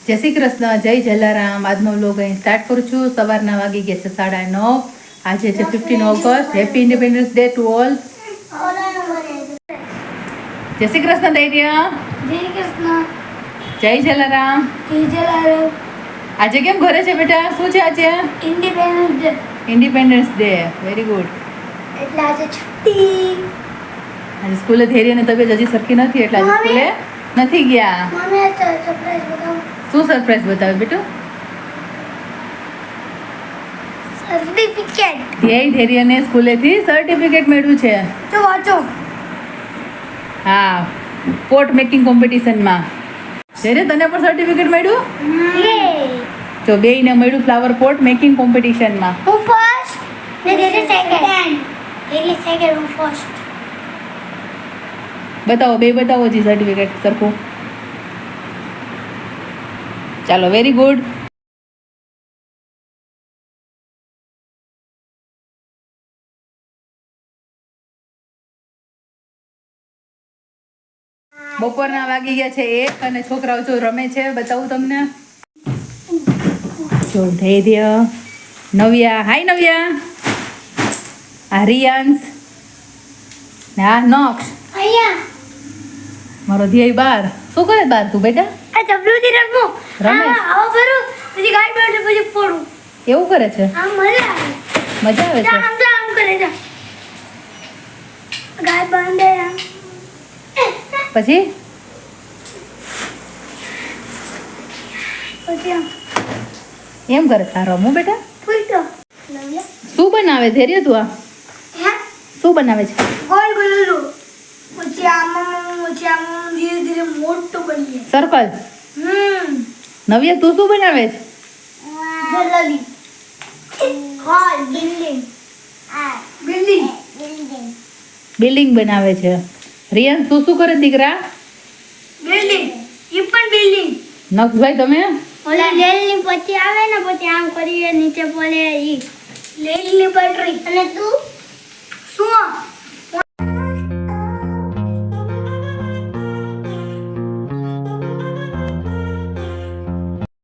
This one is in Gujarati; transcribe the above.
જય શ્રી કૃષ્ણ, જય જલારામ. આજનો વ્લોગ અહીં સ્ટાર્ટ કરું છું. સવારના વાગી ગયા છે 9:30. આજે છે 15 August. Happy independence day to all. જય શ્રી કૃષ્ણ ધૈર્ય. જય કૃષ્ણ. જય જલારામ. જય જલારામ. આજે કેમ ઘરે છે બેટા? શું છે આજે? Independence day. Independence day. Very good. એટલે આજે છુટ્ટી. આજે સ્કૂલે ધૈર્યની તબિયત હજી સરખી નથી એટલે આજે સ્કૂલે નથી ગયા. મને સરપ્રાઈઝ બતાવો. શું સરપ્રાઈઝ બતાવે બેટું? સર્ટિફિકેટ. ધૈર્યને સ્કૂલેથી સર્ટિફિકેટ મળ્યું છે. તો વાંચો. હા, પોટ મેકિંગ કોમ્પિટિશનમાં. ધૈર્ય, તને પણ સર્ટિફિકેટ મળ્યું? જો બેયને મળ્યું ફ્લાવર પોટ મેકિંગ કોમ્પિટિશનમાં. હું ફર્સ્ટ ને ધીરે સેકન્ડ. ધીરે સેકન્ડ, હું ફર્સ્ટ. બતાવો, બે બતાવો જી સર્ટિફિકેટ સરખું. ચાલો, વેરી ગુડ. બપોરના વાગી ગયા છે 1 અને છોકરાઓ જો રમે છે. બતાવું તમને. જો ધૈર્ય, નવ્યા. હાય નવ્યા. આ રિયાંશ ને આ નક્ષ. અહીંયા મારો ધ્યેય બાર. શું કરે બાર તું બેટા? આ ડબલુથી રમો. રમે? આવો ભરું પછી ગાડી બેઠે પછી ફોડું. એવું કરે છે? આ મજા આવે. મજા આવે છે? આમ તો આમ કરે છે. ગાય બાંધે આમ. પછી પછી આમ એમ કરે. આ રમું બેટા? ફૂટો. નવ્યા. શું બનાવે ધૈર્ય તું? આ હે? શું બનાવે છે? ગોળ ગોળું. પછી આમાં ધીરે ધીરે મોટું બની જાય. સર્કલ. નવ્યા તું શું બનાવે છે? જલ્દી. Hall building. બિલ્ડિંગ. બિલ્ડિંગ બનાવે છે. રિયાંશ તું શું કરે દીકરા? બિલ્ડિંગ. ઈ પણ બિલ્ડિંગ. નક્ષભાઈ તમે? ઓલા લેલની પછી આવે ને પછી આમ કરીએ નીચે પડે ઈ લેલની પટરી. અને તું શું?